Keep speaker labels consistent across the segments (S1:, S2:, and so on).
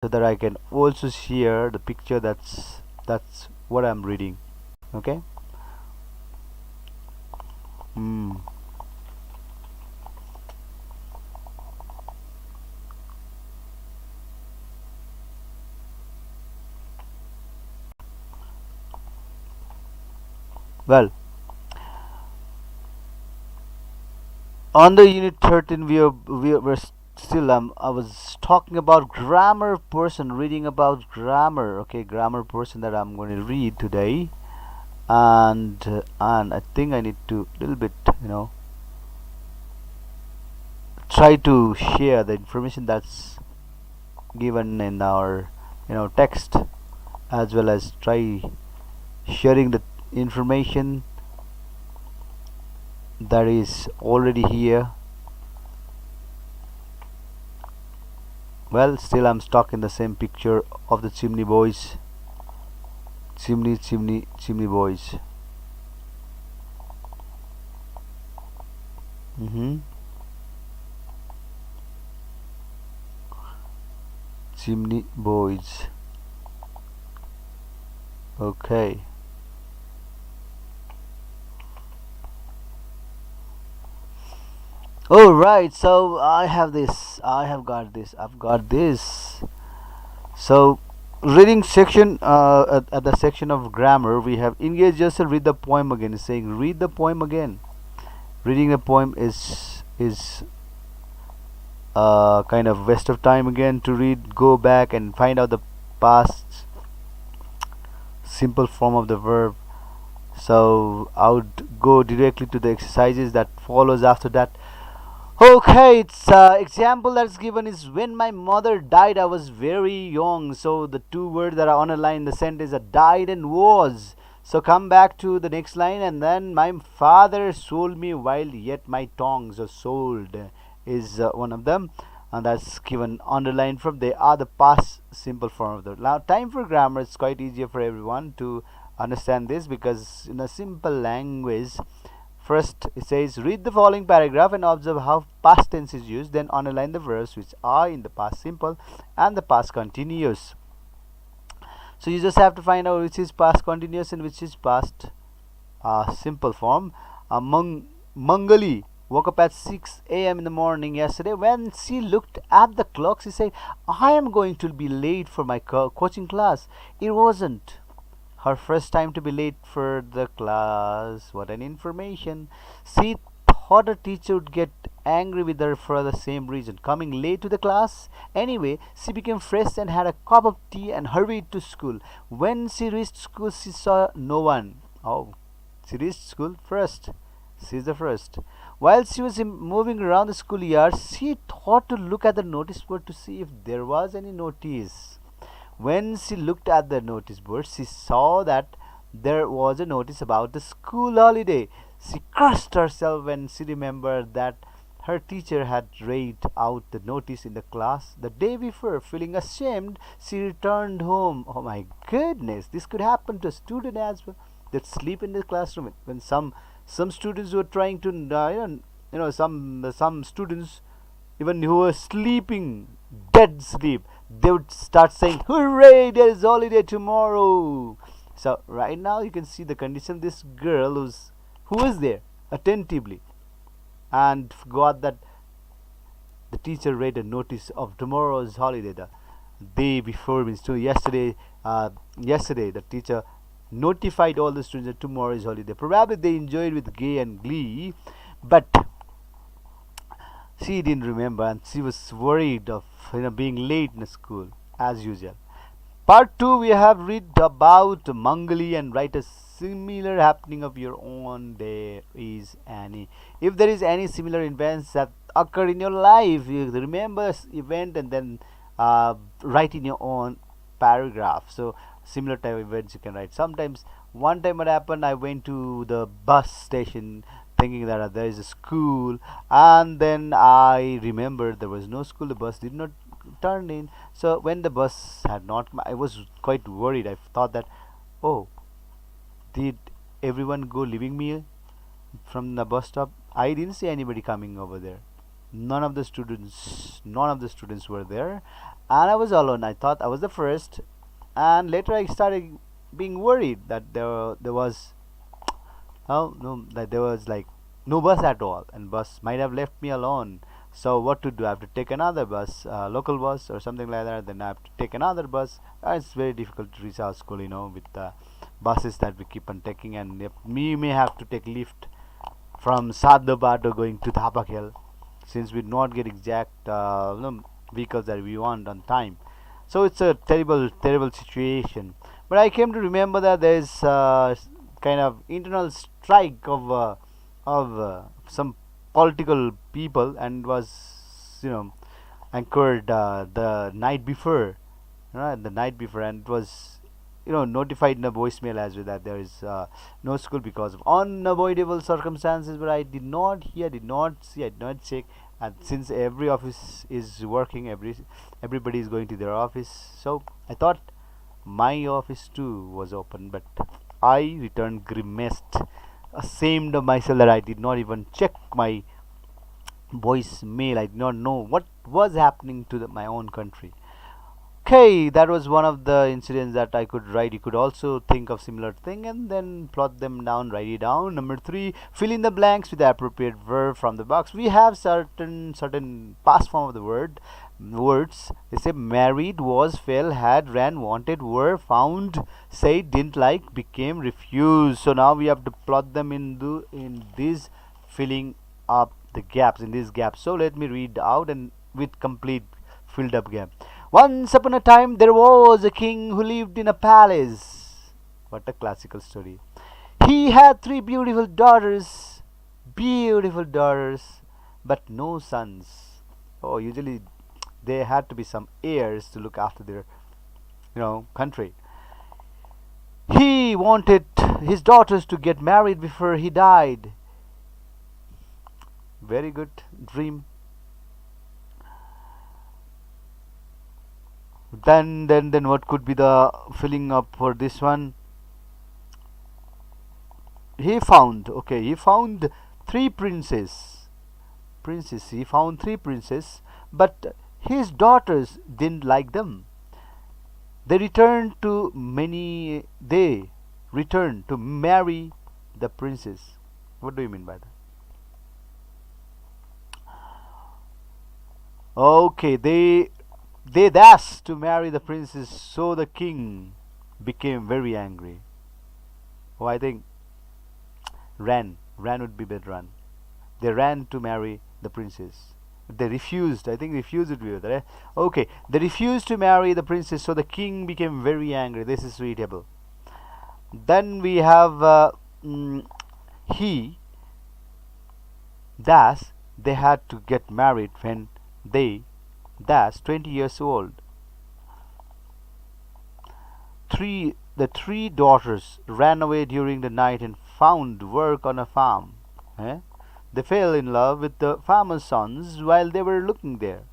S1: so that I can also share the picture that's what I'm reading. Okay. Hmm. Well, on the unit 13 we're still I was talking about grammar person, reading about grammar. Okay, grammar person that I'm going to read today. And I think I need to little bit, try to share the information that's given in our text, as well as try sharing the information that is already here. Well, still I'm stuck in the same picture of the chimney boys. Chimney boys. Mm-hmm. Chimney boys. Okay. Oh right, so I have this. I've got this. So, reading section, at the section of grammar, we have engage yourself. Read the poem again. It's saying read the poem again. Reading the poem is kind of waste of time again to read. Go back and find out the past simple form of the verb. So I would go directly to the exercises that follows after that. Okay, it's example that's given is when my mother died. I was very young. So the two words that are underlined in the sentence are died and was. So come back to the next line, and then my father sold me while yet my tongue. So sold is one of them, and that's given underlined from. They are the past simple form of the. Now time for grammar. It's quite easier for everyone to understand this because in a simple language. First, it says read the following paragraph and observe how past tense is used. Then underline the verbs which are in the past simple and the past continuous. So you just have to find out which is past continuous and which is past simple form. Mangali woke up at 6 a.m. in the morning yesterday. When she looked at the clock, she said, "I am going to be late for my coaching class." It wasn't her first time to be late for the class. What an information. She thought her teacher would get angry with her for the same reason, coming late to the class. Anyway, she became fresh and had a cup of tea and hurried to school. When she reached school, she saw no one. Oh, she reached school first. She's the first. While she was moving around the schoolyard, she thought to look at the notice board to see if there was any notice. When she looked at the notice board, she saw that there was a notice about the school holiday. She cursed herself when she remembered that her teacher had read out the notice in the class the day before. Feeling ashamed, she returned home. Oh my goodness, this could happen to a student as well that sleep in the classroom. When some students were trying to, some students even who were sleeping, dead sleep, they would start saying, "Hooray! There is holiday tomorrow." So right now you can see the condition of this girl who was there attentively and forgot that the teacher read a notice of tomorrow's holiday the day before. Means to yesterday. Yesterday the teacher notified all the students that tomorrow is holiday. Probably they enjoyed with gay and glee, but she didn't remember and she was worried of being late in school as usual. Part 2, we have read about Mangali and write a similar happening of your own. There is any. If there is any similar events that occur in your life, you remember this event and then write in your own paragraph. So similar type of events you can write. Sometimes one time what happened, I went to the bus station thinking that there is a school, and then I remembered there was no school. The bus did not turn in. So when the bus had not come, I was quite worried. I thought that, oh, did everyone go leaving me from the bus stop? I didn't see anybody coming over there. None of the students were there. and I was alone. I thought I was the first, and later I started being worried that there was oh no, that there was like no bus at all, and bus might have left me alone. So what to do? I have to take another bus, local bus or something like that. Then I have to take another bus. It's very difficult to reach our school, with the buses that we keep on taking, and if we may have to take lift from Saddabato going to Thapakil, since we do not get exact vehicles that we want on time. So it's a terrible, terrible situation. But I came to remember that there is kind of internal strike of some political people, and was anchored the night before, the night before, and it was notified in a voicemail as well that there is no school because of unavoidable circumstances. But I did not hear, did not see, I did not check. And since every office is working, everybody is going to their office, so I thought my office too was open. But I returned grimaced, ashamed of myself that I did not even check my voicemail. I did not know what was happening to my own country. Okay, that was one of the incidents that I could write. You could also think of similar thing and then plot them down, write it down. Number 3, fill in the blanks with the appropriate verb from the box. We have certain past form of the words. They say married, was, fell, had, ran, wanted, were, found, said, didn't like, became, refused. So now we have to plot them in this, filling up the gaps, in these gaps. So let me read out and with complete filled up gap. Once upon a time there was a king who lived in a palace. What a classical story. He had 3 beautiful daughters, but no sons. Oh, usually there had to be some heirs to look after their country. He wanted his daughters to get married before he died. Very good dream. Then what could be the filling up for this one? He found 3 princes. He found 3 princes, but his daughters didn't like them. They returned to marry the princes. What do you mean by that? Okay, they asked to marry the princess, so the king became very angry. Oh, I think ran would be better. Run. They ran to marry the princess. They refused. I think refused would be better. Okay, they refused to marry the princess, so the king became very angry. This is readable. Then we have he thus they had to get married when they 20 years old. The 3 daughters ran away during the night and found work on a farm. They fell in love with the farmer's sons while they were working there.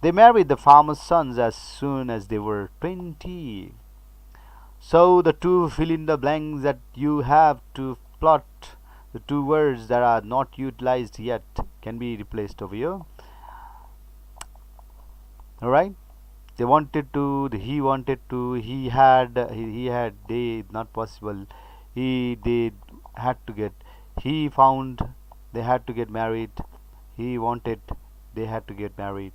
S1: They married the farmer's sons as soon as they were 20. So the 2 fill in the blanks that you have to plot. The 2 words that are not utilized yet can be replaced over here. Alright, he wanted to, he had, they, not possible, they had to get, he found, they had to get married, he wanted, they had to get married,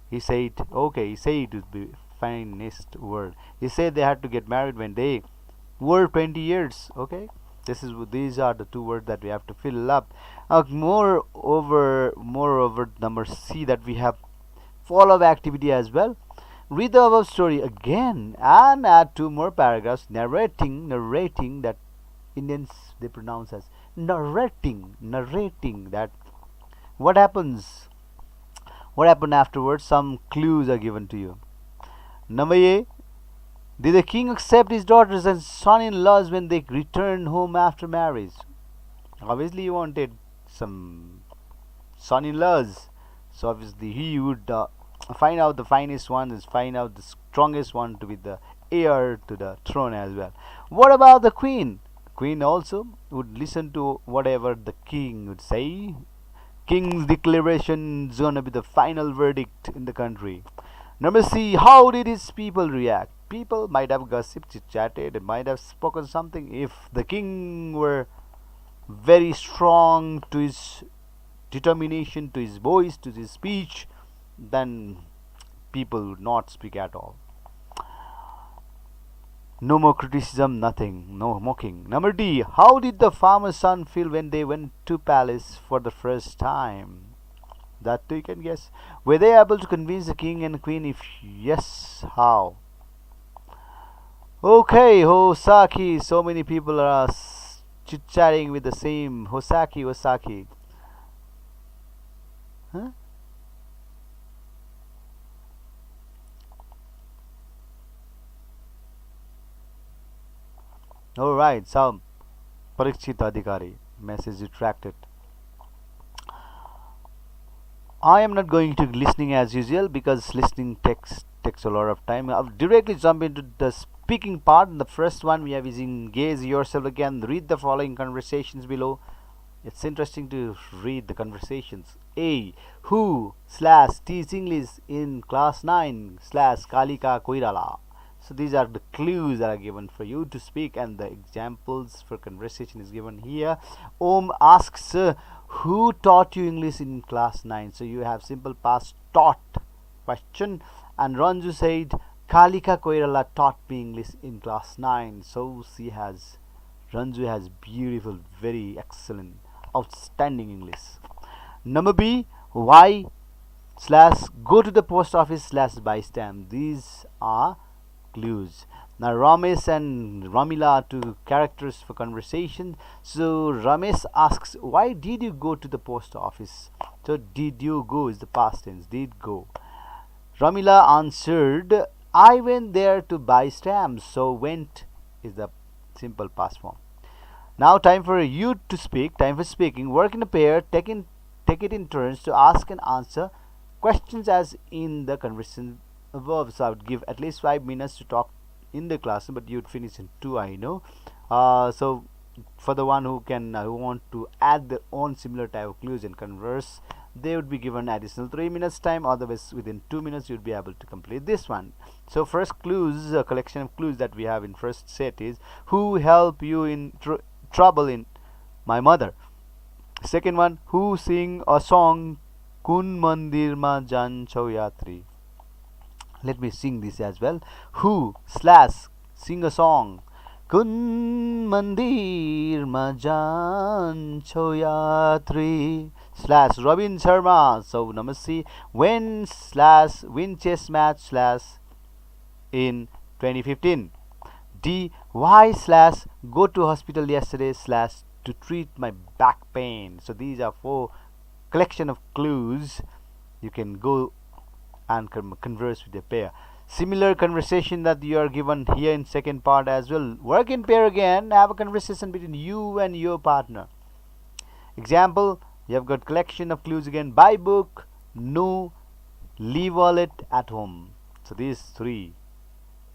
S1: he said, he said is the finest word, he said they had to get married when they were 20 years, these are the 2 words that we have to fill up. Moreover, number C, that we have follow-up activity as well. Read the above story again and add 2 more paragraphs narrating that Indians they pronounce as narrating that what happened afterwards. Some clues are given to you. Number A, did the king accept his daughters and son-in-laws when they returned home after marriage? Obviously he wanted some son-in-laws, so obviously he would find out the finest one, find out the strongest one to be the heir to the throne as well. What about the queen? Queen also would listen to whatever the king would say. King's declaration is gonna be the final verdict in the country. Number C, how did his people react? People might have gossiped, chit-chatted, and might have spoken something. If the king were very strong to his determination, to his voice, to his speech, then people would not speak at all. No more criticism, nothing, no mocking. Number D, how did the farmer's son feel when they went to palace for the first time? That too you can guess. Were they able to convince the king and queen? If yes, how? Okay, Hosaki. So many people are chit-chatting with the same Hosaki. Huh? Alright, so Parikshit Adhikari. Message retracted. I am not going to listening as usual because listening takes a lot of time. I'll directly jump into the speaking part. In the first one we have is engage yourself again. Read the following conversations below. It's interesting to read the conversations. A. Who / teach English in class 9 / Kalika Koirala. So these are the clues that are given for you to speak, and the examples for conversation is given here. Om asks, who taught you English in class 9? So you have simple past taught question, and Ranju said Kalika Koirala taught me English in class 9. So Ranju has beautiful, very excellent, outstanding English. Number B, why / go to the post office / buy stamp. These are clues. Now Ramesh and Ramila are two characters for conversation. So Ramesh asks, why did you go to the post office? So did you go is the past tense, did go. Ramila answered, I went there to buy stamps. So went is the simple past form. Now time for you to speak. Time for speaking. Work in a pair. Take it in turns to ask and answer questions as in the conversation above. So I would give at least 5 minutes to talk in the class, but you'd finish in 2, I know. So for the one who want to add their own similar type of clues and converse, they would be given additional 3 minutes time. Otherwise within 2 minutes you'd be able to complete this one. So first clues, a collection of clues that we have in first set is, who help you in trouble in my mother. Second one, who sing a song kun mandir ma janchau yatri. Let me sing this as well. Who / sing a song kun mandir ma janchau yatri / Robin Sharma. So number C, when / win chess match / in 2015. D, why / go to hospital yesterday / to treat my back pain. So these are 4 collection of clues. You can go and converse with your pair. Similar conversation that you are given here in second part as well. Work in pair again. Have a conversation between you and your partner. Example, you have got collection of clues again. Buy book, no, leave wallet at home. So these 3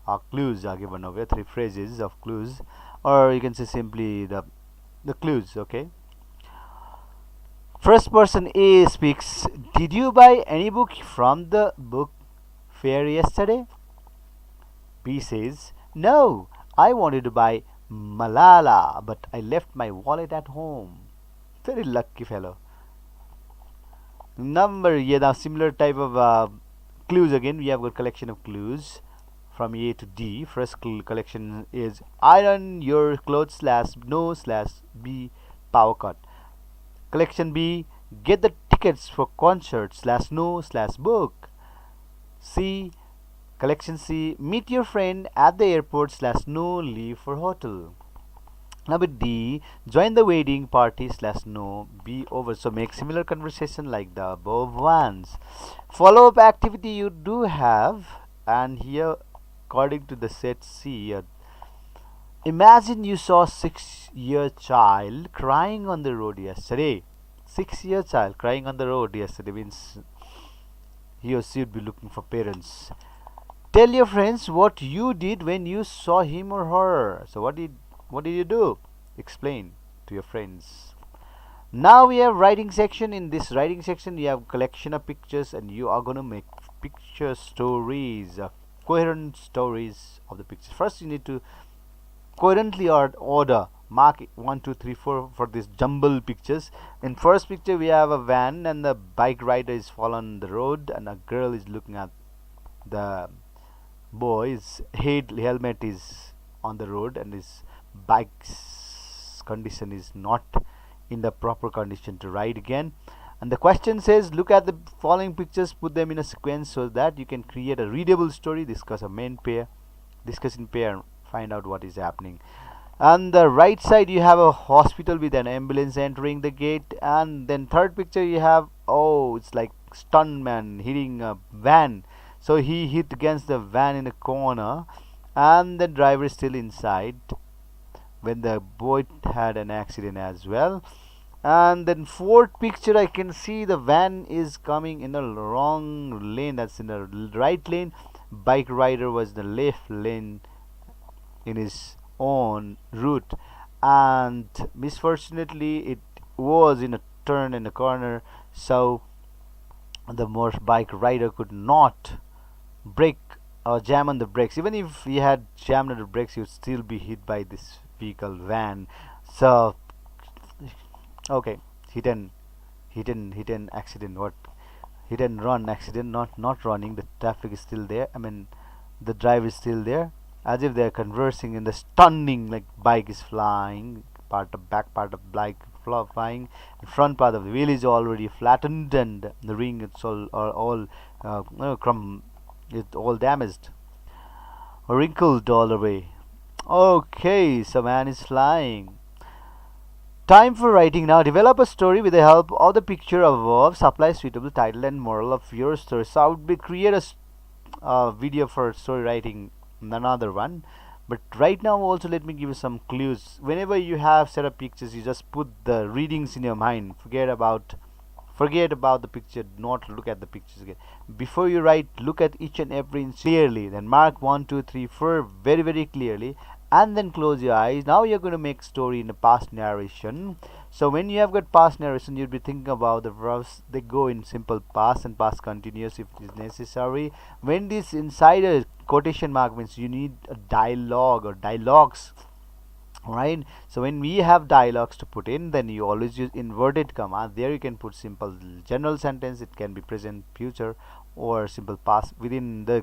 S1: are clues are given over 3 phrases of clues, or you can say simply the clues. Okay. First person A speaks, did you buy any book from the book fair yesterday? B says, no, I wanted to buy Malala, but I left my wallet at home. Very lucky fellow. Now similar type of clues again. We have got collection of clues from A to D. First collection is iron your clothes / no / B power cut. Collection B, get the tickets for concert / no / book. C, collection C, meet your friend at the airport / no leave for hotel. Number D, join the wedding party / no be over. So make similar conversation like the above ones. Follow-up activity you do have, and here according to the set C, imagine you saw a 6-year child crying on the road yesterday. 6-year child crying on the road yesterday means he or she would be looking for parents. Tell your friends what you did when you saw him or her. So what did you do? Explain to your friends. Now we have writing section. In this writing section you have collection of pictures, and you are going to make picture stories, coherent stories of the pictures. First you need to coherently order, mark 1 2 3 4 for these jumble pictures. In first picture we have a van, and the bike rider is fallen the road, and a girl is looking at the boy's head helmet is on the road, and his bike's condition is not in the proper condition to ride again. And the question says, look at the following pictures, put them in a sequence so that you can create a readable story. Discuss a main pair, discuss in pair, find out what is happening. On the right side you have a hospital with an ambulance entering the gate, and then third picture you have, oh, it's like stuntman hitting a van. So he hit against the van in a corner, and the driver is still inside when the boy had an accident as well. And then fourth picture I can see the van is coming in the wrong lane, that's in the right lane. Bike rider was the left lane in his own route, and misfortunately it was in a turn in a corner, so the bike rider could not brake or jam on the brakes. Even if he had jammed on the brakes, he would still be hit by this vehicle van. So okay, hit and accident, what, hit and run accident, not running, the traffic is still there, I mean the drive is still there, as if they are conversing in the stunning, like bike is flying, back part of bike flying, the front part of the wheel is already flattened, and the ring it's all it's all damaged, wrinkled all the way. Okay, so man is flying. Time for writing now. Develop a story with the help of the picture above. Supply suitable title and moral of your story. So I would create a video for story writing, another one. But right now also let me give you some clues. Whenever you have set up pictures, you just put the readings in your mind. Forget about the picture. Do not look at the pictures again. Before you write, look at each and every inch clearly. Then mark 1 2 3 4 very very clearly, and then close your eyes. Now you're going to make story in a past narration. So when you have got past narration, you'll be thinking about the verbs. They go in simple past and past continuous if it is necessary. When this inside a quotation mark means you need a dialogue or dialogues, right? So when we have dialogues to put in, then you always use inverted comma. There you can put simple general sentence, it can be present, future, or simple past within the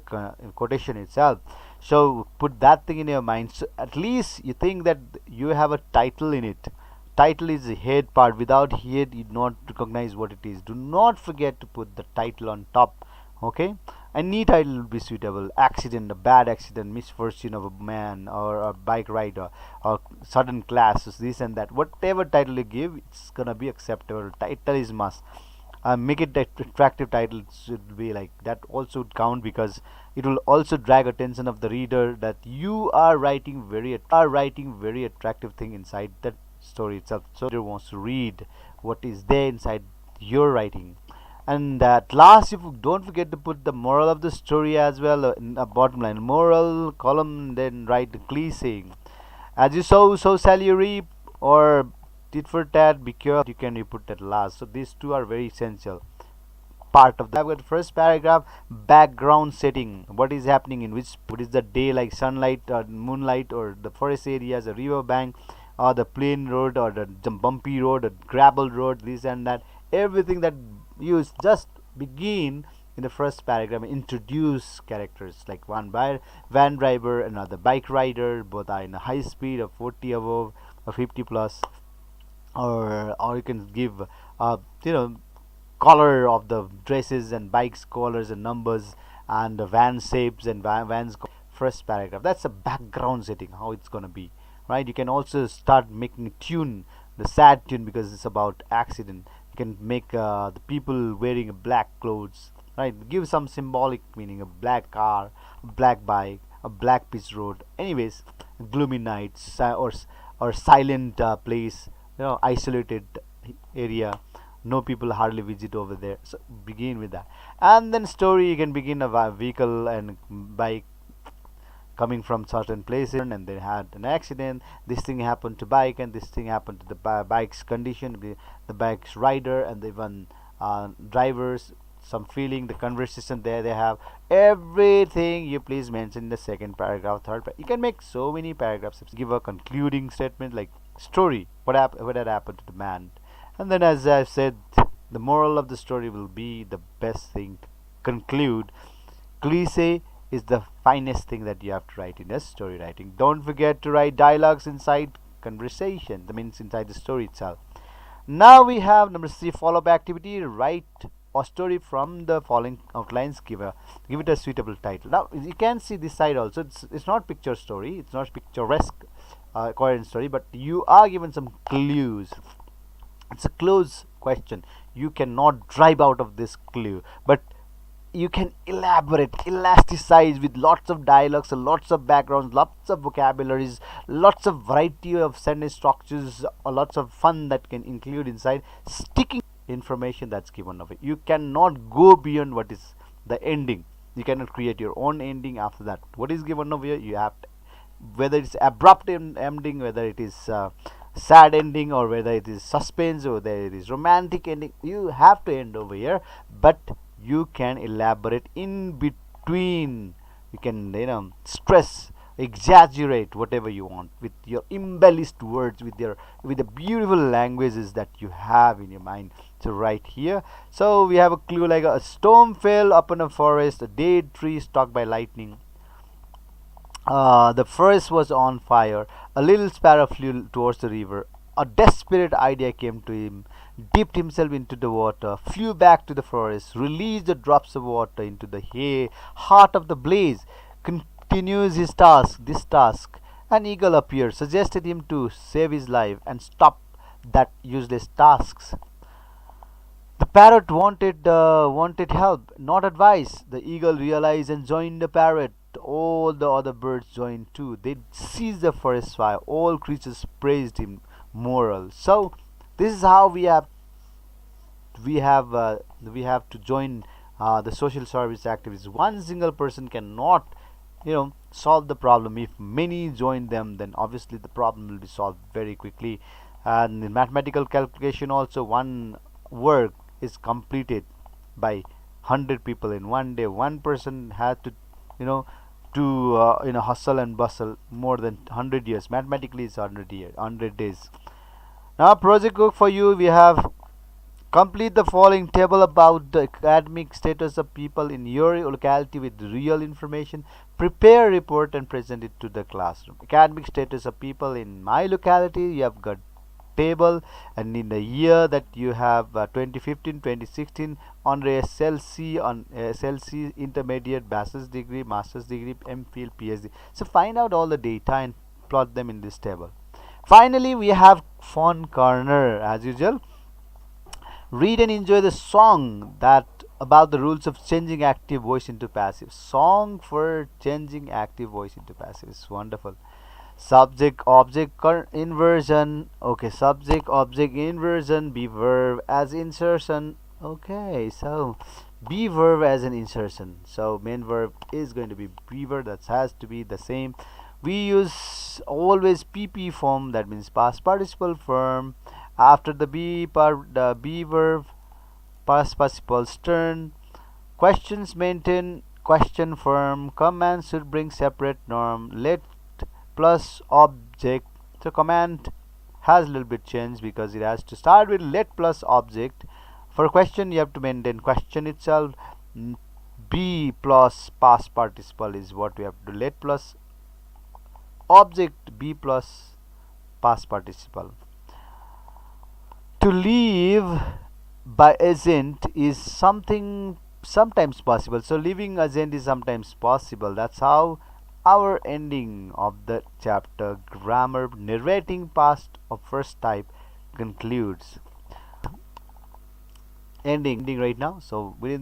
S1: quotation itself. So put that thing in your mind, so at least you think that you have a title in it. Title is the head part. Without head you do not recognize what it is. Do not forget to put the title on top. Okay, any title will be suitable. Accident, a bad accident, misfortune of a man or a bike rider, or sudden clashes, this and that. Whatever title you give, it's gonna be acceptable. Title is must. Make it that attractive title should be like that. Also would count, because it will also drag attention of the reader that you are writing very attractive thing inside that story itself. So the reader wants to read what is there inside your writing. And at last, if you don't forget to put the moral of the story as well in a bottom line, moral column, then write the cliche. As you sow, so shall you reap, or tit for tat, be careful, you can put at last. So these two are very essential part of the. I've got first paragraph, background setting. What is happening in which, what is the day, like sunlight or moonlight, or the forest areas, a river bank, or the plain road, or the bumpy road, or gravel road, this and that. Everything that you just begin in the first paragraph, introduce characters like one van driver, another bike rider, both are in a high speed of 40 above or 50 plus, or you can give color of the dresses and bikes colors and numbers, and the van shapes and vans. First paragraph, that's a background setting, how it's gonna be, right? You can also start making a tune, the sad tune, because it's about accident. You can make the people wearing black clothes, right? Give some symbolic meaning, a black car, a black bike, a black pitch road. Anyways, gloomy nights, or silent place, isolated area, no people hardly visit over there. So begin with that, and then story, you can begin a vehicle and bike, coming from certain places and they had an accident. This thing happened to bike and this thing happened to the bike's condition, the bike's rider, and even drivers, some feeling, the conversation there they have, everything you please mention in the second paragraph, you can make so many paragraphs. Give a concluding statement like story, what had happened to the man, and then as I've said, the moral of the story will be the best thing to conclude. Cliche is the finest thing that you have to write in a story writing. Don't forget to write dialogues inside conversation, that means inside the story itself. Now we have number C, follow-up activity. Write a story from the following outlines. Give it a suitable title. Now you can see this side also. It's not picture story. It's not picturesque, coherent story. But you are given some clues. It's a close question. You cannot drive out of this clue, but you can elaborate, elasticize with lots of dialogues, lots of backgrounds, lots of vocabularies, lots of variety of sentence structures, lots of fun that can include inside sticking information that's given away. You cannot go beyond what is the ending. You cannot create your own ending after that. What is given over, you have to, whether it's abrupt ending, whether it is sad ending, or whether it is suspense, or whether it is romantic ending, you have to end over here, but you can elaborate in between. You can stress, exaggerate whatever you want with your embellished words, with the beautiful languages that you have in your mind to write here. So we have a clue like a storm fell upon a forest, a dead tree struck by lightning. The forest was on fire. A little sparrow flew towards the river. A desperate idea came to him, dipped himself into the water, flew back to the forest, released the drops of water into the heart of the blaze, continues his task. This task, an eagle appeared, suggested him to save his life and stop that useless tasks. The parrot wanted help, not advice. The eagle realized and joined the parrot. All the other birds joined too. They seized the forest fire. All creatures praised him. Moral. So this is how we have to join the social service activities. One single person cannot solve the problem. If many join them, then obviously the problem will be solved very quickly. And in mathematical calculation also, one work is completed by 100 people in one day. One person had to hustle and bustle more than 100 years. Mathematically it's 100 days. Now project work for you. We have complete the following table about the academic status of people in your locality with real information. Prepare a report and present it to the classroom. Academic status of people in my locality, you have got table, and in the year that you have 2015 2016 on SLC intermediate, bachelor's degree, master's degree, MPhil, PhD. So find out all the data and plot them in this table. Finally we have fun corner as usual. Read and enjoy the song that about the rules of changing active voice into passive. Song for changing active voice into passive is wonderful. Subject object inversion. Okay, subject object inversion. Be verb as insertion. Okay, so be verb as an insertion. So main verb is going to be be verb. That has to be the same. We use always PP form, that means past participle form. After the be verb, past participles turn. Questions maintain question form. Command should bring separate norm. Let plus object. So command has a little bit change because it has to start with let plus object. For question you have to maintain question itself. Be plus past participle is what we have to do. Let plus object, be plus past participle. To leave by agent is sometimes possible. So leaving agent is sometimes possible. That's how our ending of the chapter grammar narrating past of first type concludes. Ending right now. So within